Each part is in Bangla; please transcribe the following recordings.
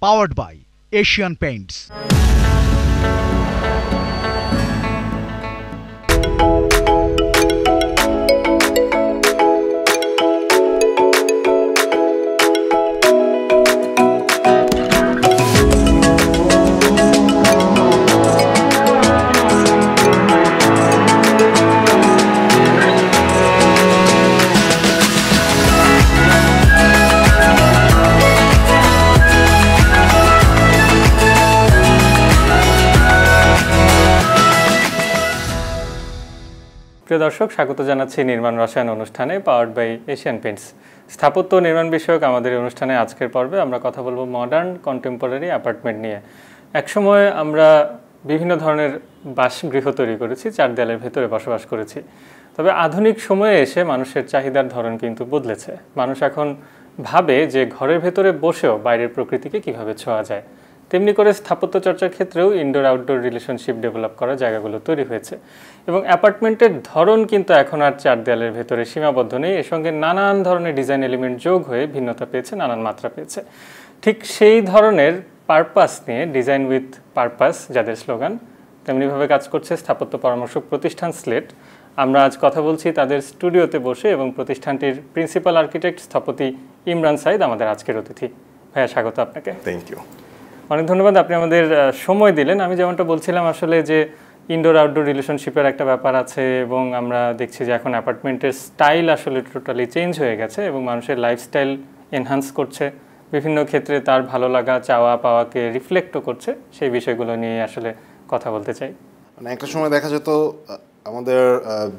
Powered by Asian Paints. প্রিয় দর্শক, স্বাগত জানাচ্ছি নির্মাণ রসায়ন অনুষ্ঠানে পাওয়ার্ড বাই এশিয়ান পেইন্টস। স্থাপত্য নির্মাণ বিষয়ক আমাদের এই অনুষ্ঠানে আজকের পর্বে আমরা কথা বলবো মডার্ন কন্টেম্পোরারি অ্যাপার্টমেন্ট নিয়ে। একসময় আমরা বিভিন্ন ধরনের বাসগৃহ তৈরি করেছি, চার দেয়ালের ভেতরে বসবাস করেছি। তবে আধুনিক সময়ে এসে মানুষের চাহিদার ধরন কিন্তু বদলেছে। মানুষ এখন ভাবে যে ঘরের ভেতরে বসেও বাইরের প্রকৃতিকে কিভাবে ছোঁয়া যায়। তেমনি করে স্থাপত্য চর্চার ক্ষেত্রেও ইনডোর আউটডোর রিলেশনশিপ ডেভেলপ করা জায়গাগুলো তৈরি হয়েছে এবং অ্যাপার্টমেন্টের ধরন কিন্তু এখন আর চার দেয়ালের ভেতরে সীমাবদ্ধ নেই। এর সঙ্গে নানান ধরনের ডিজাইন এলিমেন্ট যোগ হয়ে ভিন্নতা পেয়েছে, নানান মাত্রা পেয়েছে। ঠিক সেই ধরনের পারপাস নিয়ে ডিজাইন উইথ পারপাস যাদের স্লোগান, তেমনিভাবে কাজ করছে স্থাপত্য পরামর্শক প্রতিষ্ঠান স্লেট। আমরা আজ কথা বলছি তাদের স্টুডিওতে বসে এবং প্রতিষ্ঠানটির প্রিন্সিপাল আর্কিটেক্ট স্থপতি ইমরান সাইদ আমাদের আজকের অতিথি। ভাইয়া, স্বাগত আপনাকে। Thank you. অনেক ধন্যবাদ, আপনি আমাদের সময় দিলেন। আমি যেমনটা বলছিলাম, আসলে যে ইনডোর আউটডোর রিলেশনশিপের একটা ব্যাপার আছে এবং আমরা দেখছি যে এখন অ্যাপার্টমেন্টের স্টাইল আসলে টোটালি চেঞ্জ হয়ে গেছে এবং মানুষের লাইফস্টাইল এনহান্স করছে, বিভিন্ন ক্ষেত্রে তার ভালো লাগা চাওয়া পাওয়াকে রিফ্লেক্টও করছে। সেই বিষয়গুলো নিয়ে আসলে কথা বলতে চাই। মানে একটা সময় দেখা যেত আমাদের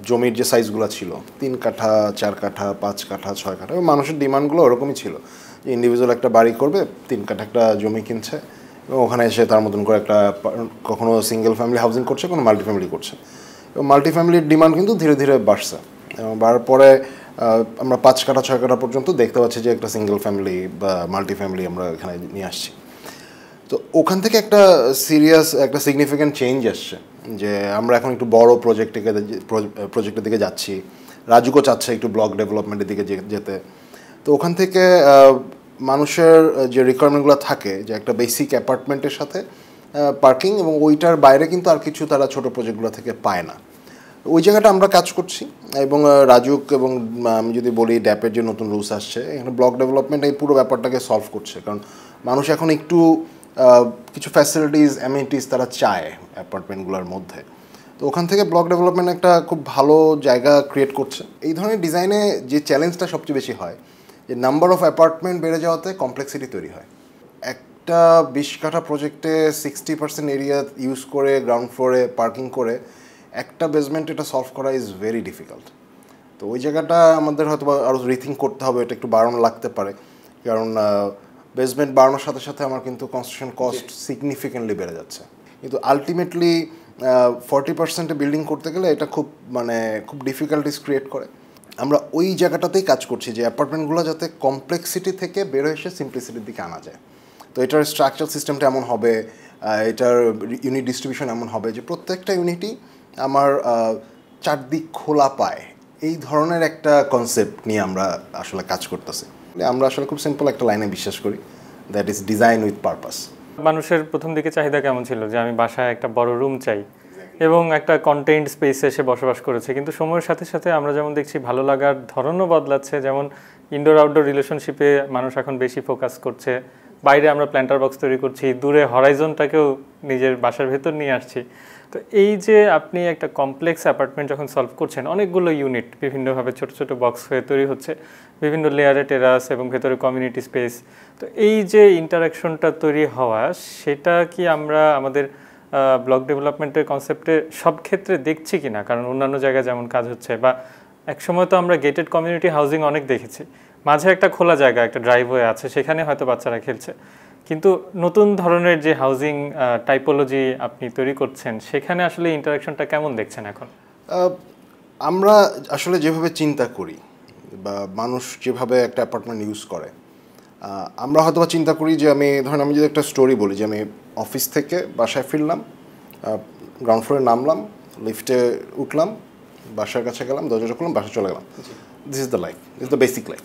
জমির যে সাইজগুলো ছিল 3 কাঠা 4 কাঠা 5 কাঠা 6 কাঠা, মানুষের ডিমান্ডগুলো ওরকমই ছিল যে ইন্ডিভিজুয়াল একটা বাড়ি করবে, 3 কাঠা একটা জমি কিনছে এবং ওখানে এসে তার মতন করে একটা, কখনো সিঙ্গেল ফ্যামিলি হাউজিং করছে, কোনো মাল্টি ফ্যামিলি করছে। এবং মাল্টি ফ্যামিলির ডিমান্ড কিন্তু ধীরে ধীরে বাড়ছে এবং বাড়ার পরে আমরা 5 কাঠা 6 কাঠা পর্যন্ত দেখতে পাচ্ছি যে একটা সিঙ্গেল ফ্যামিলি বা মাল্টি ফ্যামিলি আমরা এখানে নিয়ে আসছি। তো ওখান থেকে একটা সিগনিফিক্যান্ট চেঞ্জ আসছে যে আমরা এখন একটু বড় প্রজেক্টের দিকে যাচ্ছি। রাজুকও চাচ্ছে একটু ব্লক ডেভেলপমেন্টের দিকে যেতে। তো ওখান থেকে মানুষের যে রিকোয়ারমেন্টগুলো থাকে যে একটা বেসিক অ্যাপার্টমেন্টের সাথে পার্কিং এবং ওইটার বাইরে কিন্তু আর কিছু তারা ছোটো প্রজেক্টগুলো থেকে পায় না, ওই জায়গাটা আমরা কাজ করছি। এবং রাজুক এবং আমি যদি বলি ড্যাপের যে নতুন রুলস আসছে, এখানে ব্লক ডেভেলপমেন্ট এই পুরো ব্যাপারটাকে সলভ করছে। কারণ মানুষ এখন একটু কিছু ফ্যাসিলিটিস অ্যামিনিটিস তারা চায় অ্যাপার্টমেন্টগুলোর মধ্যে। তো ওখান থেকে ব্লক ডেভেলপমেন্ট একটা খুব ভালো জায়গা ক্রিয়েট করছে। এই ধরনের ডিজাইনে যে চ্যালেঞ্জটা সবচেয়ে বেশি হয় যে নাম্বার অফ অ্যাপার্টমেন্ট বেড়ে যাওয়াতে কমপ্লেক্সিটি তৈরি হয়। একটা 20 কাঠা প্রজেক্টে 60% এরিয়া ইউজ করে গ্রাউন্ড ফ্লোরে পার্কিং করে একটা বেসমেন্ট এটা সলভ করা ইজ ভেরি ডিফিকাল্ট। তো ওই জায়গাটা আমাদের হয়তো আরও রিথিঙ্ক করতে হবে, এটা একটু বাড়ানো লাগতে পারে। কারণ বেসমেন্ট বাড়ানোর সাথে সাথে আমার কিন্তু কনস্ট্রাকশন কস্ট সিগনিফিকেন্টলি বেড়ে যাচ্ছে। কিন্তু আলটিমেটলি 40% বিল্ডিং করতে গেলে এটা খুব ডিফিকাল্টিস ক্রিয়েট করে। আমরা ওই জায়গাটাতেই কাজ করছি যে অ্যাপার্টমেন্টগুলো যাতে কমপ্লেক্সিটি থেকে বেরো এসে সিম্পলিসিটির দিকে আনা যায়। তো এটার স্ট্রাকচার সিস্টেমটা এমন হবে, এটার ইউনিট ডিস্ট্রিবিউশন এমন হবে যে প্রত্যেকটা ইউনিটই আমার চারদিক খোলা পায়। এই ধরনের একটা কনসেপ্ট নিয়ে আমরা আসলে কাজ করতেছি। আমরা আসলে খুব সিম্পল একটা লাইনে বিশ্বাস করি, that is design with purpose. মানুষের প্রথম দিকে চাহিদা কেমন ছিল যে আমি বাসায় একটা বড় রুম চাই এবং একটা কন্টেইনড স্পেসে এসে বসবাস করেছে, কিন্তু সময়ের সাথে সাথে আমরা যেমন দেখছি ভালো লাগার ধরনও বদলাচ্ছে। যেমন ইনডোর আউটডোর রিলেশনশিপে মানুষ এখন বেশি ফোকাস করছে, বাইরে আমরা প্ল্যান্টার বক্স তৈরি করছি, দূরে হরাইজনটাকেও নিজের বাসার ভেতর নিয়ে আসছি। তো এই যে আপনি একটা কমপ্লেক্স অ্যাপার্টমেন্ট যখন সলভ করছেন, অনেকগুলো ইউনিট বিভিন্নভাবে ছোট ছোট বক্স হয়ে তৈরি হচ্ছে, বিভিন্ন লেয়ারে টেরাস এবং ভেতরে কমিউনিটি স্পেস। তো এই যে ইন্টারাকশনটা তৈরি হওয়া, সেটা কি আমরা আমাদের ব্লক ডেভেলপমেন্টের কনসেপ্টে সব ক্ষেত্রে দেখছি কি না? কারণ অন্যান্য জায়গায় যেমন কাজ হচ্ছে, বা একসময় তো আমরা গেটেড কমিউনিটি হাউজিং অনেক দেখেছি, মাঝে একটা খোলা জায়গা, একটা ড্রাইভওয়ে আছে, সেখানে হয়তো বাচ্চারা খেলছে। কিন্তু নতুন ধরনের যে হাউজিং টাইপোলজি আপনি তৈরি করছেন, সেখানে আসলে ইন্টারাকশনটা কেমন দেখছেন এখন? আমরা আসলে যেভাবে চিন্তা করি বা মানুষ যেভাবে একটা অ্যাপার্টমেন্ট ইউজ করে, আমরা হয়তো চিন্তা করি যে আমি যদি একটা স্টোরি বলি যে আমি অফিস থেকে বাসায় ফিরলাম, গ্রাউন্ড ফ্লোরে নামলাম, লিফটে উঠলাম, বাসার কাছে গেলাম, দরজা খুললাম, বাসায় চলে গেলাম। This is the life, this is the basic life.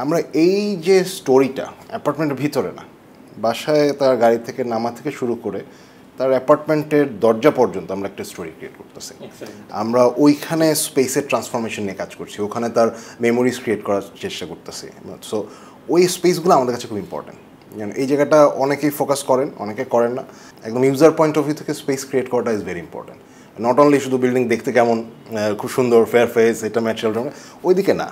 আমরা এই যে স্টোরিটা অ্যাপার্টমেন্টের ভিতরে না, বাসায় তার গাড়ি থেকে নামা থেকে শুরু করে তার অ্যাপার্টমেন্টের দরজা পর্যন্ত আমরা একটা স্টোরি ক্রিয়েট করতেছি। আমরা ওইখানে স্পেসের ট্রান্সফরমেশন নিয়ে কাজ করছি, ওখানে তার মেমোরিজ ক্রিয়েট করার চেষ্টা করতেছি। সো ওই স্পেসগুলো আমাদের কাছে খুব ইম্পর্টেন্ট। এই জায়গাটা অনেকেই ফোকাস করেন, অনেকে করেন না। একদম ইউজার পয়েন্ট অফ ভিউ থেকে স্পেস ক্রিয়েট করাটা is very important. Not only শুধু বিল্ডিং দেখতে কেমন, খুব সুন্দর ফেয়ার ফেস, এটা ম্যাটেরিয়াল, ওই দিকে না,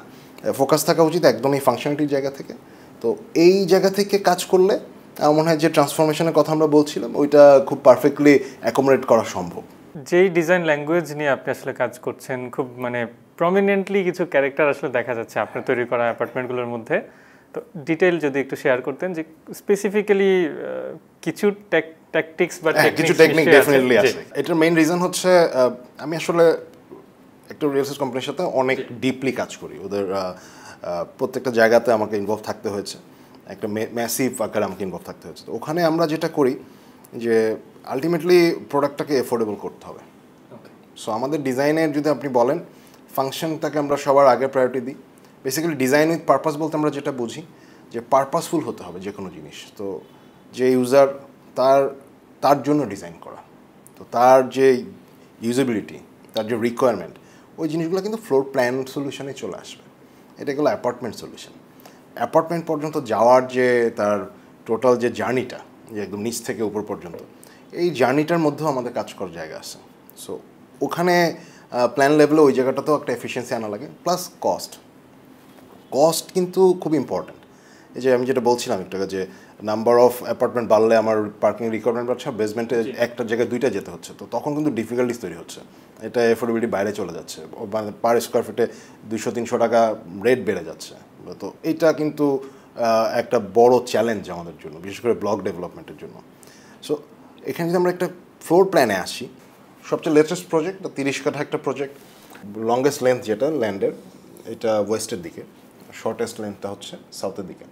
ফোকাস থাকা উচিত একদমই ফাংশনালিটির জায়গা থেকে। তো এই জায়গা থেকে কাজ করলে আমার মনে হয় যে ট্রান্সফরমেশনের কথা আমরা বলছিলাম ওইটা খুব পারফেক্টলি অ্যাকোমোডেট করা সম্ভব। যেই ডিজাইন ল্যাঙ্গুয়েজ নিয়ে আপনি আসলে কাজ করছেন, খুব মানে প্রমিনেন্টলি কিছু ক্যারেক্টার আসলে দেখা যাচ্ছে আপনার তৈরি করা অ্যাপার্টমেন্টগুলোর মধ্যে। তো ডিটেইল যদি একটু শেয়ার করতেন যে স্পেসিফিক্যালি কিছু ট্যাকটিক্স বা কিছু টেকনিক ডেফিনেটলি আছে। এটার মেইন রিজন হচ্ছে আমি আসলে একটা রিয়েল এস্টেট কোম্পানির সাথে অনেক ডিপলি কাজ করি। ওদের প্রত্যেকটা জায়গাতে আমাকে ইনভলভ থাকতে হয়েছে, একটা ম্যাসিভ আকারে আমাকে ইনভলভ থাকতে হয়েছে। তো ওখানে আমরা যেটা করি যে আলটিমেটলি প্রোডাক্টটাকে এফোর্ডেবল করতে হবে। সো আমাদের ডিজাইনের যদি আপনি বলেন, ফাংশনটাকে আমরা সবার আগে প্রায়োরিটি দিই। বেসিক্যালি ডিজাইন উইথ পারপাস বলতে আমরা যেটা বুঝি যে পারপাসফুল হতে হবে যে কোনো জিনিস। তো যে ইউজার তার জন্য ডিজাইন করা, তো তার যে ইউজেবিলিটি, তার যে রিকোয়ারমেন্ট, ওই জিনিসগুলো কিন্তু ফ্লোর প্ল্যান সলিউশনে চলে আসবে। এটা গেলো অ্যাপার্টমেন্ট সলিউশন। অ্যাপার্টমেন্ট পর্যন্ত যাওয়ার যে তার টোটাল যে জার্নিটা, যে একদম নিচ থেকে উপর পর্যন্ত, এই জার্নিটার মধ্যেও আমাদের কাজ করার জায়গা আছে। সো ওখানে প্ল্যান লেভেলে ওই জায়গাটাতেও একটা এফিসিয়েন্সি আনা লাগে, প্লাস কস্ট কিন্তু খুব ইম্পর্ট্যান্ট। এই যে আমি যেটা বলছিলাম একটু আগে যে নাম্বার অফ অ্যাপার্টমেন্ট বাড়লে আমার পার্কিং রিকোয়ারমেন্ট বাড়ছে, বেসমেন্টে একটা জায়গায় দুইটা যেতে হচ্ছে, তো তখন কিন্তু ডিফিকাল্টিস তৈরি হচ্ছে, এটা এফোর্ডেবিলিটি বাইরে চলে যাচ্ছে, মানে পার স্কোয়ার ফিটে 200-300 টাকা রেট বেড়ে যাচ্ছে। তো এটা কিন্তু একটা বড় চ্যালেঞ্জ আমাদের জন্য, বিশেষ করে ব্লক ডেভেলপমেন্টের জন্য। সো এখানে যদি আমরা একটা ফ্লোর প্ল্যানে আসি, সবচেয়ে লেটেস্ট প্রজেক্ট 30 কাঠা একটা প্রজেক্ট, লংগেস্ট লেন্থ যেটা ল্যান্ডের, এটা ওয়েস্টের দিকে, শর্টেস্ট লেন্থটা হচ্ছে সাউথের দিকে।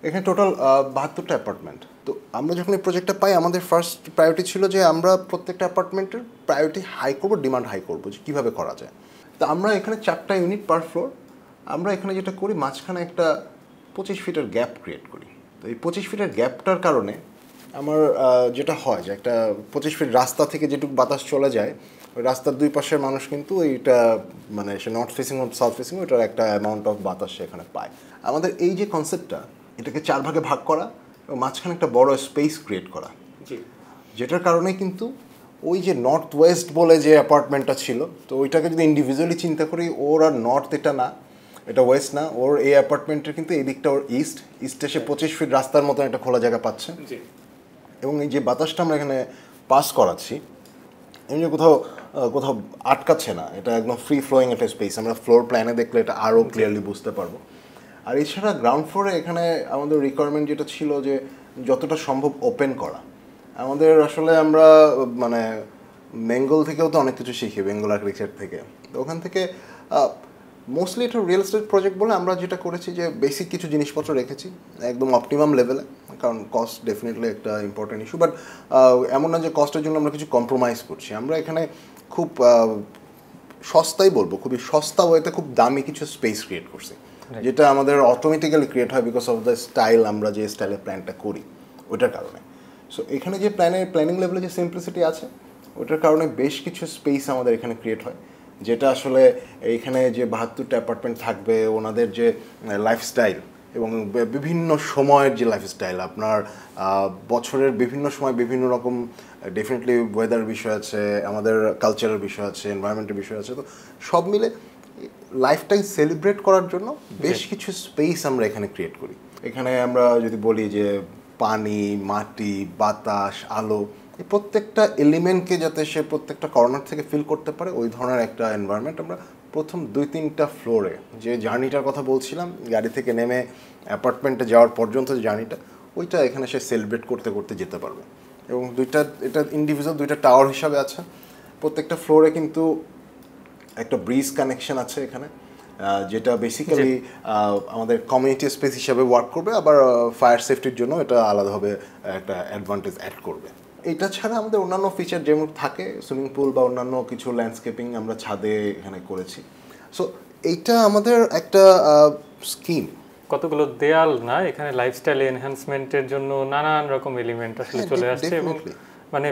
এখানে টোটাল 72টা অ্যাপার্টমেন্ট। তো আমরা যখন এই প্রজেক্টটা পাই, আমাদের ফার্স্ট প্রায়োরিটি ছিল যে আমরা প্রত্যেকটা অ্যাপার্টমেন্টের প্রায়োরিটি হাই করবো, ডিমান্ড হাই করবো, যে কীভাবে করা যায়। তো আমরা এখানে 4টা ইউনিট পার ফ্লোর। আমরা এখানে যেটা করি, মাঝখানে একটা 25 ফিটের গ্যাপ ক্রিয়েট করি। তো এই 25 ফিটের গ্যাপটার কারণে আমার যেটা হয় যে একটা 25 ফিট রাস্তা থেকে যেটুকু বাতাস চলে যায়, ওই রাস্তার দুই পাশের মানুষ কিন্তু এইটা মানে সে নর্থ ফেসিং ও সাউথ ফেসিং, ওইটার একটা অ্যামাউন্ট অফ বাতাস সে এখানে পায়। আমাদের এই যে কনসেপ্টটা, এটাকে 4 ভাগে ভাগ করা এবং মাঝখানে একটা বড় স্পেস ক্রিয়েট করা, যেটার কারণে কিন্তু ওই যে নর্থ ওয়েস্ট বলে যে অ্যাপার্টমেন্টটা ছিল, তো ওইটাকে যদি ইন্ডিভিজুয়ালি চিন্তা করি, ওর আর নর্থ এটা না, এটা ওয়েস্ট না, ওর এই অ্যাপার্টমেন্টের কিন্তু এই দিকটা ওর ইস্টে সে 25 ফিট রাস্তার মতন একটা খোলা জায়গা পাচ্ছে। এবং এই যে বাতাসটা আমরা এখানে পাস করাচ্ছি, এমনি কোথাও আটকাচ্ছে না, এটা একদম ফ্রি ফ্লোয়িং একটা স্পেস। আমরা ফ্লোর প্ল্যানে দেখলে এটা আরও ক্লিয়ারলি বুঝতে পারবো। আর এছাড়া গ্রাউন্ড ফ্লোরে এখানে আমাদের রিকোয়ারমেন্ট যেটা ছিল যে যতটা সম্ভব ওপেন করা। আমাদের আসলে আমরা মানে বেঙ্গল থেকেও তো অনেক কিছু শিখি, বেঙ্গল আর্কিটেকচার থেকে। তো ওখান থেকে মোস্টলি এটা রিয়েল এস্টেট প্রজেক্ট বলে আমরা যেটা করেছি যে বেসিক কিছু জিনিসপত্র রেখেছি একদম অপটিমাম লেভেলে, কারণ কস্ট ডেফিনেটলি একটা ইম্পর্টেন্ট ইস্যু। বাট এমন না যে কস্টের জন্য আমরা কিছু কম্প্রোমাইজ করছি। আমরা এখানে খুব সস্তাই বলবো, খুবই সস্তা ওয়েতে খুব দামি কিছু স্পেস ক্রিয়েট করছি, যেটা আমাদের অটোমেটিক্যালি ক্রিয়েট হয় বিকজ অফ দ্য স্টাইল, আমরা যে স্টাইলে প্ল্যানটা করি ওইটার কারণে। সো এখানে যে প্ল্যানিং লেভেলে যে সিম্পলিসিটি আছে, ওইটার কারণে বেশ কিছু স্পেস আমাদের এখানে ক্রিয়েট হয়, যেটা আসলে এইখানে যে 72টা অ্যাপার্টমেন্ট থাকবে, ওনাদের যে লাইফস্টাইল এবং বিভিন্ন সময়ের যে লাইফস্টাইল, আপনার বছরের বিভিন্ন সময় বিভিন্ন রকম ডেফিনেটলি ওয়েদার বিষয় আছে, আমাদের কালচারের বিষয় আছে, এনভায়রনমেন্টের বিষয় আছে, তো সব মিলে লাইফটাই সেলিব্রেট করার জন্য বেশ কিছু স্পেস আমরা এখানে ক্রিয়েট করি। এখানে আমরা যদি বলি যে পানি, মাটি, বাতাস, আলো, এই প্রত্যেকটা এলিমেন্টকে যাতে সে প্রত্যেকটা কর্নার থেকে ফিল করতে পারে, ওই ধরনের একটা এনভায়রনমেন্ট আমরা প্রথম 2-3টা ফ্লোরে যে জার্নিটার কথা বলছিলাম, গাড়ি থেকে নেমে অ্যাপার্টমেন্টে যাওয়ার পর্যন্ত যে জার্নিটা, ওইটা এখানে সে সেলিব্রেট করতে করতে যেতে পারবে। এবং এটা ইন্ডিভিজুয়াল 2টা টাওয়ার হিসাবে আছে। প্রত্যেকটা ফ্লোরে কিন্তু একটা ব্রিজ কানেকশন আছে এখানে, যেটা বেসিক্যালি আমাদের কমিউনিটি স্পেস হিসাবে ওয়ার্ক করবে, আবার ফায়ার সেফটির জন্য এটা আলাদাভাবে একটা অ্যাডভান্টেজ অ্যাড করবে। এটা ছাড়া আমাদের অন্যান্য ফিচার যেমন থাকে, সুইমিং পুল বা অন্যান্য কিছু ল্যান্ডস্কেপিং আমরা ছাদে এখানে করেছি। সো এইটা আমাদের একটা স্কিম, কতগুলো দেয়াল না, এখানে লাইফস্টাইল এনহ্যান্সমেন্টের জন্য নানান রকম এলিমেন্ট আসলে চলে আসছে এবং মানে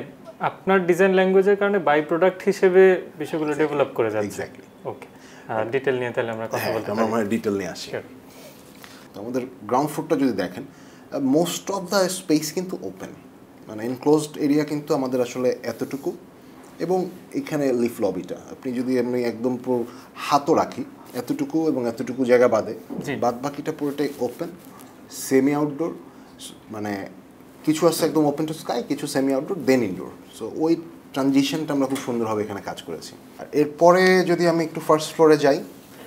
আপনার ডিজাইন ল্যাঙ্গুয়েজের কারণে বাই প্রোডাক্ট হিসেবে বিষয়গুলো ডেভেলপ করে যাচ্ছে। ওকে, ডিটেল নিয়ে তাহলে আমরা কথা বলতে পারি। আমরা ডিটেল নিয়ে আসি। তো আমাদের গ্রাউন্ড ফ্লোরটা যদি দেখেন, মোস্ট অফ দ্য স্পেস কিন্তু ওপেন, মানে এনক্লোজড এরিয়া কিন্তু আমাদের আসলে এতটুকু, এবং এখানে লিফট লবিটা আপনি যদি আমি একদম পুরো হাতও রাখি এতটুকু এবং এতটুকু জায়গা বাদে, বাদ বাকিটা পুরোটাই ওপেন, সেমি আউটডোর, মানে কিছু আছে একদম ওপেন টু স্কাই, কিছু সেমি আউটডোর দেন ইনডোর। সো ওই ট্রানজিশনটা আমরা খুব সুন্দরভাবে এখানে কাজ করেছি। আর এরপরে যদি আমি একটু ফার্স্ট ফ্লোরে যাই,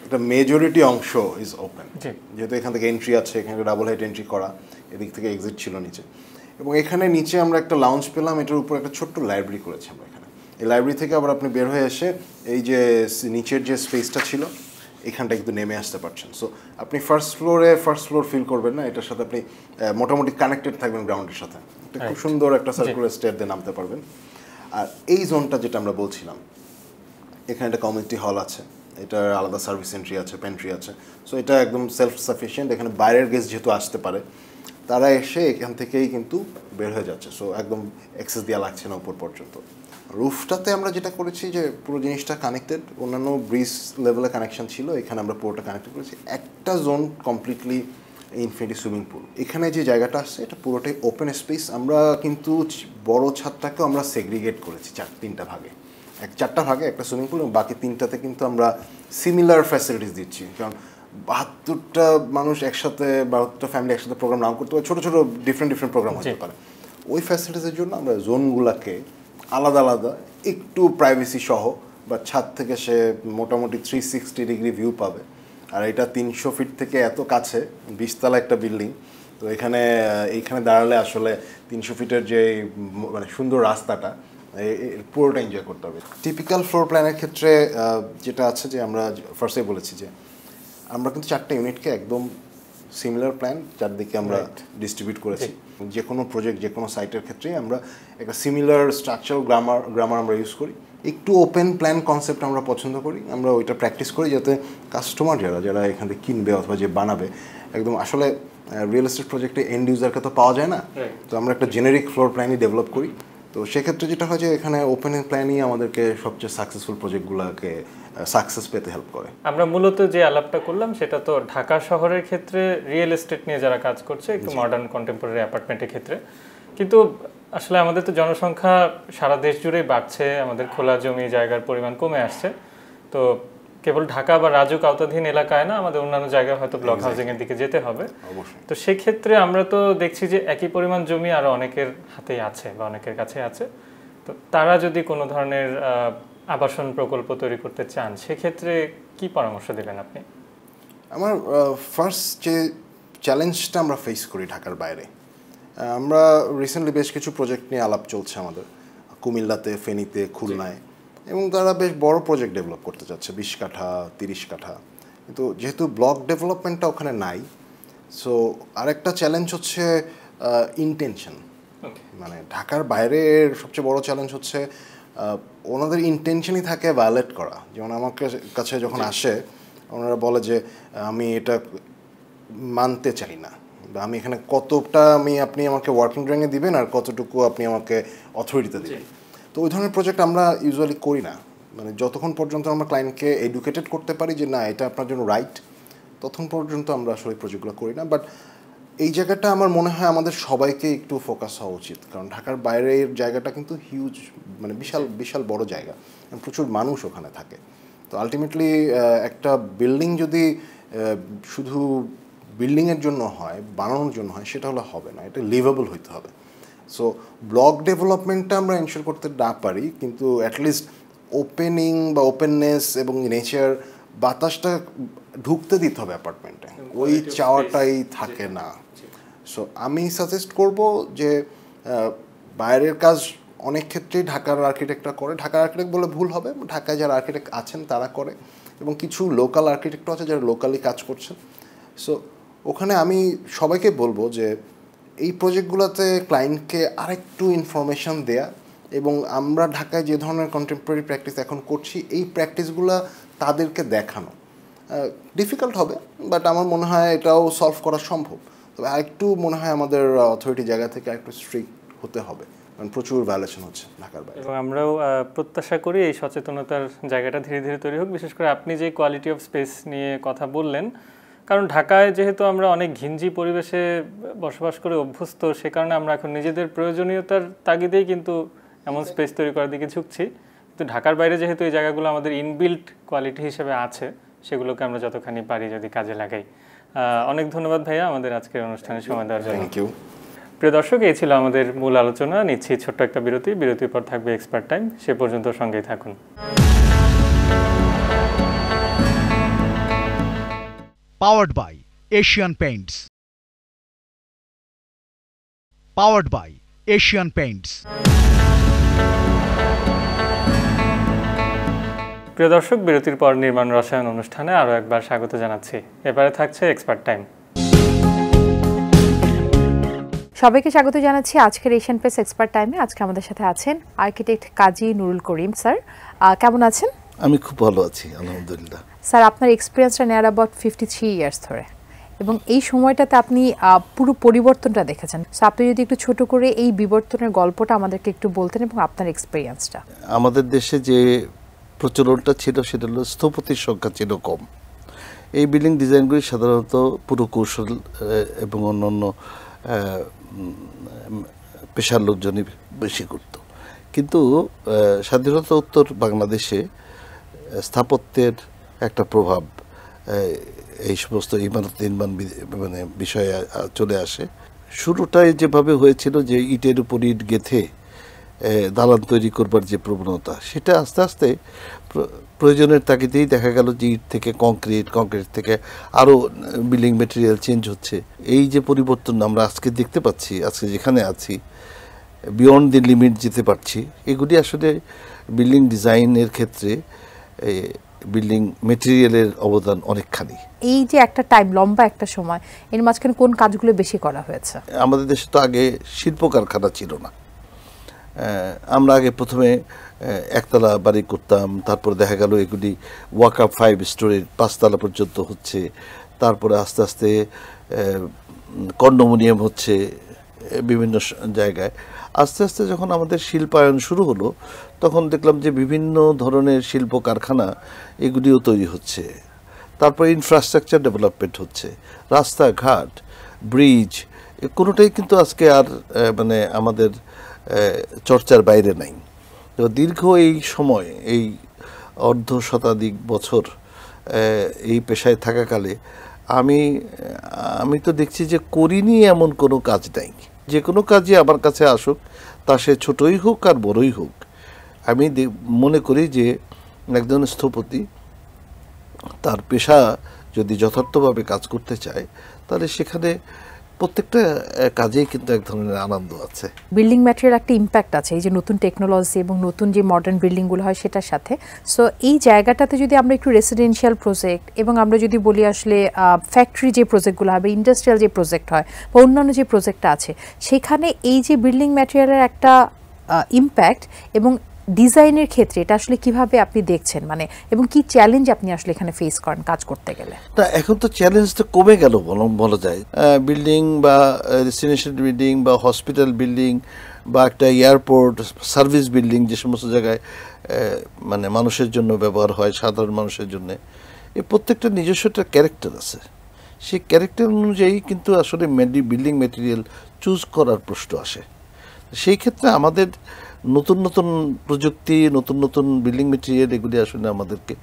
এটা মেজরিটি অংশ ইজ ওপেন, যেহেতু এখান থেকে এন্ট্রি আছে, এখানে ডাবল হাইট এন্ট্রি করা, এদিক থেকে এক্সিট ছিল নিচে, এবং এখানে নিচে আমরা একটা লাউঞ্জ পেলাম, এটার উপর একটা ছোট্ট লাইব্রেরি করেছি আমরা এখানে। এই লাইব্রেরি থেকে আবার আপনি বের হয়ে এসে এই যে নিচের যে স্পেসটা ছিল এখানটা কিন্তু নেমে আসতে পারছেন। সো আপনি ফার্স্ট ফ্লোর ফিল করবেন না, এটার সাথে আপনি মোটামুটি কানেক্টেড থাকবেন গ্রাউন্ডের সাথে, খুব সুন্দর একটা সার্কুলার স্টেয়ার দিয়ে নামতে পারবেন। আর এই জোনটা যেটা আমরা বলছিলাম, এখানে একটা কমিউনিটি হল আছে, এটার আলাদা সার্ভিস এন্ট্রি আছে, পেন্ট্রি আছে। সো এটা একদম সেলফ সাফিসিয়েন্ট, এখানে বাইরের গেস্ট যেহেতু আসতে পারে তারা এসে এখান থেকেই কিন্তু বের হয়ে যাচ্ছে। সো একদম অ্যাক্সেস দেওয়া লাগছে না উপর পর্যন্ত। রুফটাতে আমরা যেটা করেছি যে পুরো জিনিসটা কানেক্টেড, অন্যান্য ব্রিজ লেভেলে কানেকশন ছিল, এখানে আমরা পুরোটা কানেক্টেড করেছি। একটা zone completely infinity swimming pool, এখানে যে জায়গাটা আসছে এটা পুরোটাই ওপেন স্পেস। আমরা কিন্তু বড় ছাদটাকেও আমরা সেগ্রিগেট করেছি তিনটা ভাগে, চারটা ভাগে একটা সুইমিং পুল, এবং বাকি তিনটাতে কিন্তু আমরা সিমিলার ফ্যাসিলিটিস দিচ্ছি। কারণ 72টা মানুষ একসাথে, 72টা ফ্যামিলি একসাথে প্রোগ্রাম নাও করতে পারে, ছোটো ছোটো ডিফারেন্ট প্রোগ্রাম হতে পারে। ওই ফ্যাসিলিটিসের জন্য আমরা জোনগুলোকে আলাদা আলাদা একটু প্রাইভেসি সহ, বা ছাদ থেকে সে মোটামুটি 360 ডিগ্রি ভিউ পাবে। আর এটা 300 ফিট থেকে এত কাছে, 20 তলা একটা বিল্ডিং, তো এইখানে দাঁড়ালে আসলে 300 ফিটের যে মানে সুন্দর রাস্তাটা পুরোটা এনজয় করতে হবে। টিপিক্যাল ফ্লোর প্ল্যানের ক্ষেত্রে যেটা আছে, যে আমরা ফার্স্টে বলেছি যে আমরা কিন্তু 4টা ইউনিটকে একদম সিমিলার প্ল্যান চারদিকে আমরা ডিস্ট্রিবিউট করেছি। যে কোনো প্রজেক্ট, যে কোনো সাইটের ক্ষেত্রেই আমরা একটা সিমিলার স্ট্রাকচারাল গ্রামার আমরা ইউজ করি। একটু ওপেন প্ল্যান কনসেপ্ট আমরা পছন্দ করি, আমরা ওইটা প্র্যাকটিস করি, যাতে কাস্টমার যারা এখান থেকে কিনবে অথবা যে বানাবে, একদম আসলে রিয়েল এস্টেট প্রজেক্টে এন্ড ইউজারকে তো পাওয়া যায় না, তো আমরা একটা জেনেরিক ফ্লোর প্ল্যানই ডেভেলপ করি। তো সেক্ষেত্রে যেটা হয় যে এখানে ওপেন প্ল্যানই আমাদেরকে সবচেয়ে সাকসেসফুল প্রজেক্টগুলোকে সাকসেস পেতে হেল্প করে। আমরা মূলত যে আলাপটা করলাম সেটা তো ঢাকা শহরের ক্ষেত্রে রিয়েল এস্টেট নিয়ে যারা কাজ করছে, একটু মডার্ন কন্টেম্পোরারি অ্যাপার্টমেন্টের ক্ষেত্রে। কিন্তু আসলে আমাদের তো জনসংখ্যা সারা দেশ জুড়েই বাড়ছে, আমাদের খোলা জমি জায়গার পরিমাণ কমে আসছে। তো কেবল ঢাকা বা রাজুক আওতাধীন এলাকায় না, আমাদের অন্যান্য জায়গায় হয়তো ব্লক হাউজিং এর দিকে যেতে হবে। তো সেক্ষেত্রে আমরা তো দেখছি যে একই পরিমাণ জমি আরো অনেকের হাতেই আছে বা অনেকের কাছে আছে। তো তারা যদি কোনো ধরনের আবাসন প্রকল্প তৈরি করতে চান, সেক্ষেত্রে কি পরামর্শ দেবেন আপনি? আমার ফার্স্ট যে চ্যালেঞ্জটা আমরা ফেস করি ঢাকার বাইরে, আমরা রিসেন্টলি বেশ কিছু প্রজেক্ট নিয়ে আলাপ চলছে আমাদের, কুমিল্লাতে, ফেনীতে, খুলনায়, এবং তারা বেশ বড় প্রজেক্ট ডেভেলপ করতে চাচ্ছে, 20 কাঠা 30 কাঠা। কিন্তু যেহেতু ব্লক ডেভেলপমেন্টটা ওখানে নাই, সো আরেকটা চ্যালেঞ্জ হচ্ছে ইন্টেনশন। মানে ঢাকার বাইরের সবচেয়ে বড় চ্যালেঞ্জ হচ্ছে ওনাদের ইন্টেনশনই থাকে ভায়োলেট করা। যেমন আমার কাছে যখন আসে, ওনারা বলে যে আমি এটা মানতে চাই না, বা আমি এখানে কতটা আপনি আমাকে ওয়ার্কিং ড্রয়িংয়ে দিবেন আর কতটুকু আপনি আমাকে অথরিটিতে দিবেন। তো ওই ধরনের প্রজেক্ট আমরা ইউজুয়ালি করি না। মানে যতক্ষণ পর্যন্ত আমরা ক্লায়েন্টকে এডুকেটেড করতে পারি যে না এটা আপনার জন্য রাইট, ততক্ষণ পর্যন্ত আমরা আসলে প্রজেক্টগুলো করি না। বাট এই জায়গাটা আমার মনে হয় আমাদের সবাইকে একটু ফোকাস হওয়া উচিত, কারণ ঢাকার বাইরের জায়গাটা কিন্তু হিউজ, মানে বিশাল বড় জায়গা, প্রচুর মানুষ ওখানে থাকে। তো আলটিমেটলি একটা বিল্ডিং যদি শুধু বিল্ডিংয়ের জন্য হয়, বানানোর জন্য হয়, সেটা হলে হবে না, এটা লিভেবল হইতে হবে। সো ব্লক ডেভেলপমেন্টটা আমরা এনশিওর করতে না পারি, কিন্তু অ্যাটলিস্ট ওপেনিং বা ওপেননেস এবং নেচার, বাতাসটা ঢুকতে দিতে হবে অ্যাপার্টমেন্টে, ওই চাওয়াটাই থাকে না। সো আমি সাজেস্ট করব যে বাইরের কাজ অনেক ক্ষেত্রেই ঢাকার আর্কিটেক্টরা করে, ঢাকার আর্কিটেক্ট বলে ভুল হবে, ঢাকায় যারা আর্কিটেক্ট আছেন তারা করে, এবং কিছু লোকাল আর্কিটেক্টও আছে যারা লোকালি কাজ করছেন। সো ওখানে আমি সবাইকে বলবো যে এই প্রজেক্টগুলোতে ক্লায়েন্টকে আরেকটু ইনফরমেশন দেয়া, এবং আমরা ঢাকায় যে ধরনের কন্টেম্পোরারি প্র্যাকটিস এখন করছি, এই প্র্যাকটিসগুলো তাদেরকে দেখানো। ডিফিকাল্ট হবে, বাট আমার মনে হয় এটাও সলভ করা সম্ভব। তবে আরেকটু মনে হয় আমাদের অথরিটি জায়গা থেকে একটু স্ট্রিক্ট হতে হবে, কারণ প্রচুর ভায়োলেশন হচ্ছে ঢাকার বাইরে। এবং আমরাও প্রত্যাশা করি এই সচেতনতার জায়গাটা ধীরে ধীরে তৈরি হোক, বিশেষ করে আপনি যে কোয়ালিটি অফ স্পেস নিয়ে কথা বললেন। কারণ ঢাকায় যেহেতু আমরা অনেক ঘিঞ্জি পরিবেশে বসবাস করে অভ্যস্ত, সে কারণে আমরা এখন নিজেদের প্রয়োজনীয়তার তাগিদেই কিন্তু এমন স্পেস তৈরি করার দিকে ঝুঁকছি। কিন্তু ঢাকার বাইরে যেহেতু এই জায়গাগুলো আমাদের ইনবিল্ট কোয়ালিটি হিসেবে আছে, সেগুলোকে আমরা যতখানি পারি যদি কাজে লাগাই। অনেক ধন্যবাদ ভাইয়া আমাদের আজকের অনুষ্ঠানে সময় দেওয়ার জন্য। Thank you. প্রিয় দর্শক, এই ছিল আমাদের মূল আলোচনা। নিচ্ছি ছোট্ট একটা বিরতি, বিরতির পর থাকবে এক্সপার্ট টাইম। সে পর্যন্ত সঙ্গেই থাকুন। Powered by Asian Paints. Powered by Asian Paints. প্রিয় দর্শক, বিরতির পর নির্মাণ রসায়ন অনুষ্ঠানে আরও একবার স্বাগত জানাচ্ছি। এবারে থাকছে এক্সপার্ট টাইম। সবাইকে স্বাগত জানাচ্ছি আজকের এশিয়ান পেস এক্সপার্ট টাইমে। আজকে আমাদের সাথে আছেন আর্কিটেক্ট কাজী নুরুল করিম স্যার। কেমন আছেন? আমি খুব ভালো আছি, আলহামদুলিল্লাহ। স্যার, আপনার এক্সপিরিয়েন্সটা নেয়ার অ্যাবাউট 53 ইয়ার্স ধরে, এবং এই সময়টাতে আপনি পুরো পরিবর্তনটা দেখেছেন। সো আপনি যদি একটু ছোট করে এই বিবর্তনের গল্পটা আমাদেরকে একটু বলতেন এবং আপনার এক্সপিরিয়েন্সটা। আমাদের দেশে যে প্রচলনটা ছিল সেটা হলো স্থপতির সংখ্যা ছিল কম। এই বিল্ডিং ডিজাইনগুলি সাধারণত পুরকৌশল এবং অন্যান্য পেশার লোকজনই বেশি করত। কিন্তু স্বাধীনতা উত্তর বাংলাদেশে স্থাপত্যের একটা প্রভাব এই সমস্ত ইমারত নির্মাণ মানে বিষয়ে চলে আসে। শুরুটাই যেভাবে হয়েছিল যে ইটের উপর ইট গেঁথে দালান তৈরি করবার যে প্রবণতা, সেটা আস্তে আস্তে প্রয়োজনের তাগিদেই দেখা গেল যে ইট থেকে কংক্রিট, কংক্রিট থেকে আরও বিল্ডিং মেটেরিয়াল চেঞ্জ হচ্ছে। এই যে পরিবর্তন আমরা আজকে দেখতে পাচ্ছি, আজকে যেখানে আছি বিয়ন্ড দি লিমিট যেতে পারছি, এগুলি আসলে বিল্ডিং ডিজাইনের ক্ষেত্রে বিল্ডিং মেটেরিয়ালের অবদান অনেকখানি। এই যে একটা টাইম, লম্বা একটা সময়, এর মাঝখানে কোন কাজগুলো বেশি করা হয়েছে? আমাদের দেশে তো আগে শিল্প কারখানা ছিল না। আমরা আগে প্রথমে একতলা বাড়ি করতাম, তারপর দেখা গেল এগুলি ওয়াক আপ 5 স্টোরির 5 তলা পর্যন্ত হচ্ছে, তারপরে আস্তে আস্তে কন্ডোমিনিয়াম হচ্ছে বিভিন্ন জায়গায়। আস্তে আস্তে যখন আমাদের শিল্পায়ন শুরু হলো, তখন দেখলাম যে বিভিন্ন ধরনের শিল্প কারখানা এগুলিও তৈরি হচ্ছে। তারপর ইনফ্রাস্ট্রাকচার ডেভেলপমেন্ট হচ্ছে, রাস্তাঘাট, ব্রিজ, কোনোটাই কিন্তু আজকে আর মানে আমাদের চর্চার বাইরে নাই। তো দীর্ঘ এই সময়, এই অর্ধ শতাধিক বছর এই পেশায় থাকাকালে আমি তো দেখছি যে করিনি এমন কোনো কাজ নাই। যে কোনো কাজই আমার কাছে আসুক, তা সে ছোটই হোক আর বড়ই হোক, আমি মনে করি যে একজন স্থপতি তার পেশা যদি যথার্থভাবে কাজ করতে চায়, তাহলে সেখানে প্রত্যেকটা কাজেই কিন্তু এক ধরনের আনন্দ আছে। বিল্ডিং ম্যাটেরিয়াল একটা ইম্প্যাক্ট আছে এই যে নতুন টেকনোলজি এবং নতুন যে মডার্ন বিল্ডিংগুলো হয় সেটার সাথে। সো এই জায়গাটাতে যদি আমরা একটু রেসিডেন্সিয়াল প্রজেক্ট এবং আমরা যদি বলি আসলে ফ্যাক্টরি যে প্রজেক্টগুলো হবে, ইন্ডাস্ট্রিয়াল যে প্রজেক্ট হয় বা অন্যান্য যে প্রজেক্টটা আছে, সেখানে এই যে বিল্ডিং ম্যাটেরিয়ালের একটা ইম্প্যাক্ট এবং ডিজাইনের ক্ষেত্রে এটা আসলে কিভাবে আপনি দেখছেন, মানে এবং কি চ্যালেঞ্জ আপনি আসলে এখানে ফেস করেন কাজ করতে গেলে? তা এখন তো চ্যালেঞ্জটা কমে গেল বলা যায়। বিল্ডিং বা রেসিডেন্সিয়াল বিল্ডিং বা হসপিটাল বিল্ডিং বা একটা এয়ারপোর্ট সার্ভিস বিল্ডিং, যে সমস্ত জায়গায় মানে মানুষের জন্য ব্যবহার হয়, সাধারণ মানুষের জন্য, এই প্রত্যেকটা নিজস্ব একটা ক্যারেক্টার আছে। সেই ক্যারেক্টার অনুযায়ী কিন্তু আসলে বিল্ডিং ম্যাটেরিয়াল চুজ করার প্রশ্ন আসে। সেই ক্ষেত্রে আমাদের নতুন নতুন প্রযুক্তি, নতুন নতুন বিল্ডিং মেটেরিয়াল, এগুলি আসলে আমাদেরকে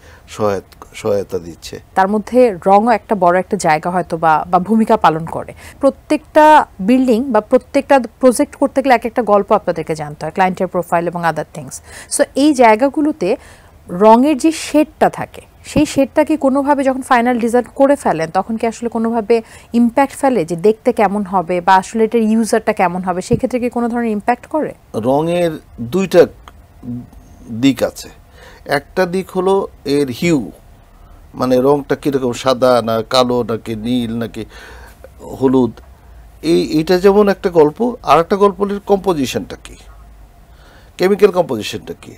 সহায়তা দিচ্ছে। তার মধ্যে রঙও একটা বড় একটা জায়গা হয়তো বা ভূমিকা পালন করে। প্রত্যেকটা বিল্ডিং বা প্রত্যেকটা প্রজেক্ট করতে গেলে এক একটা গল্প আপনাদেরকে জানতে হয়, ক্লায়েন্টের প্রোফাইল এবং আদার থিংস। সো এই জায়গাগুলোতে রঙের যে শেডটা থাকে, সেই শেডটাকে কোনোভাবে যখন ফাইনাল ডিজাইন করে ফেলেন, তখন কি আসলে কোনোভাবে ইম্প্যাক্ট ফেলে যে দেখতে কেমন হবে বা আসলে এটার ইউজারটা কেমন হবে? সেক্ষেত্রে কি কোনো ধরনের ইম্প্যাক্ট করে? রঙের দুইটা দিক আছে। একটা দিক হলো এর হিউ, মানে রঙটা কীরকম, সাদা না কালো নাকি নীল নাকি হলুদ, এইটা যেমন একটা গল্প। আর একটা গল্প হলো কম্পোজিশনটা কী। কেমিক্যাল কম্পোজিশনটা কি।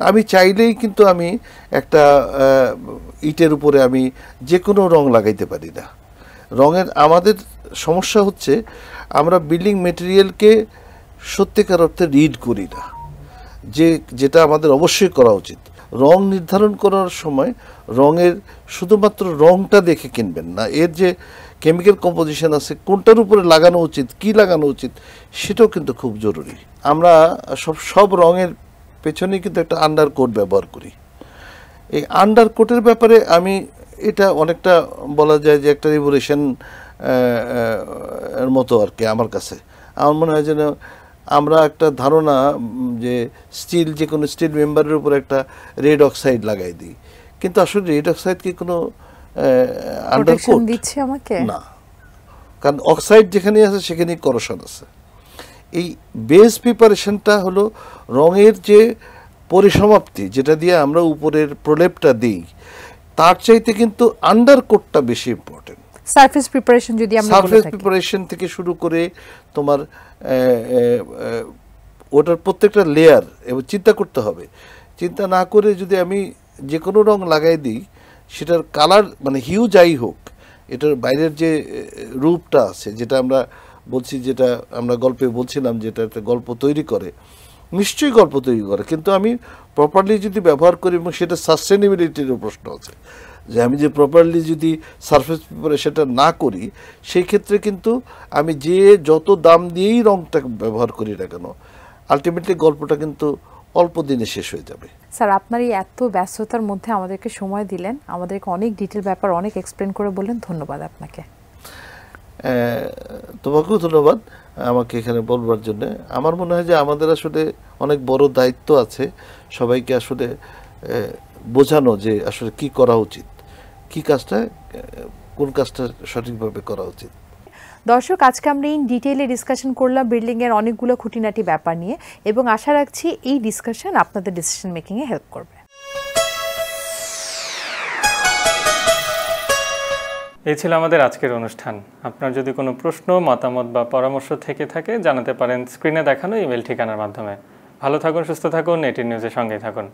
আমি চাইলেই কিন্তু আমি একটা ইটের উপরে আমি যে কোনো রং লাগাইতে পারি না। রঙের আমাদের সমস্যা হচ্ছে আমরা বিল্ডিং মেটেরিয়ালকে সত্যিকার অর্থে রিড করি না, যেটা আমাদের অবশ্যই করা উচিত। রং নির্ধারণ করার সময় রঙের শুধুমাত্র রংটা দেখে কিনবেন না, এর যে কেমিক্যাল কম্পোজিশন আছে, কোনটার উপরে লাগানো উচিত, কি লাগানো উচিত, সেটাও কিন্তু খুব জরুরি। আমরা সব রঙের পেছনেই কিন্তু একটা আন্ডার কোট ব্যবহার করি। এই আন্ডার কোটের ব্যাপারে আমি এটা অনেকটা বলা যায় যে একটা রিভলিউশন এর মতো আর কি। আমার কাছে আমার মনে হয় যেন আমরা একটা ধারণা যে স্টিল, যে কোনো স্টিল মেম্বারের উপর একটা রেড অক্সাইড লাগাই দিই, কিন্তু আসলে রেড অক্সাইড কি কোনো আন্ডারকোট দিচ্ছে আমাকে? না, কারণ অক্সাইড যেখানে আছে সেখানেই করোশন আছে। এই বেস প্রিপারেশনটা হলো রঙের যে পরিসমাপ্তি, যেটা দিয়ে আমরা উপরের প্রলেপটা দিই, তার চাইতে কিন্তু আন্ডারকোটটা বেশি ইম্পর্টেন্ট। সারফেস প্রিপারেশন যদি আমরা বলে থাকি, সারফেস প্রিপারেশন থেকে শুরু করে তোমার ওটার প্রত্যেকটা লেয়ার এবং চিন্তা করতে হবে। চিন্তা না করে যদি আমি যে কোনো রং লাগাই দিই, সেটার কালার মানে হিউ যাই হোক, এটার বাইরের যে রূপটা আছে, যেটা আমরা বলছি, যেটা আমরা গল্পে বলছিলাম, যেটা একটা গল্প তৈরি করে, নিশ্চয়ই গল্প তৈরি করে, কিন্তু আমি প্রপারলি যদি ব্যবহার করি, এবং সেটা সাস্টেনেবিলিটিরও প্রশ্ন আছে, যে আমি যে প্রপারলি যদি সারফেস প্রিপারেশনটা না করি, সেই ক্ষেত্রে কিন্তু আমি যে যত দাম দিয়েই রংটা ব্যবহার করি না কেন, আলটিমেটলি গল্পটা কিন্তু অল্প দিনে শেষ হয়ে যাবে। স্যার, আপনার এই এত ব্যস্ততার মধ্যে আমাদেরকে সময় দিলেন, আমাদেরকে অনেক ডিটেল ব্যাপার অনেক এক্সপ্লেন করে বললেন, ধন্যবাদ আপনাকে। তোমাকেও ধন্যবাদ আমাকে এখানে বলবার জন্য। আমার মনে হয় যে আমাদের আসলে অনেক বড় দায়িত্ব আছে, সবাইকে আসলে বোঝানো যে আসলে কি করা উচিত, কি কাজটা, কোন কাজটা সঠিকভাবে করা উচিত। দর্শক, আজকে আমরা এই ডিটেইলে ডিসকাশন করলাম বিল্ডিংয়ের অনেকগুলো খুঁটিনাটি ব্যাপার নিয়ে, এবং আশা রাখছি এই ডিসকাশন আপনাদের ডিসিশন মেকিংয়ে হেল্প করবে। এই ছিল আমাদের আজকের অনুষ্ঠান। আপনার যদি কোনো প্রশ্ন, মতামত বা পরামর্শ থেকে থাকে, জানাতে পারেন স্ক্রিনে দেখানো ইমেল ঠিকানার মাধ্যমে। ভালো থাকুন, সুস্থ থাকুন, এটিএন নিউজের সঙ্গেই থাকুন।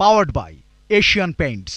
Powered by Asian Paints.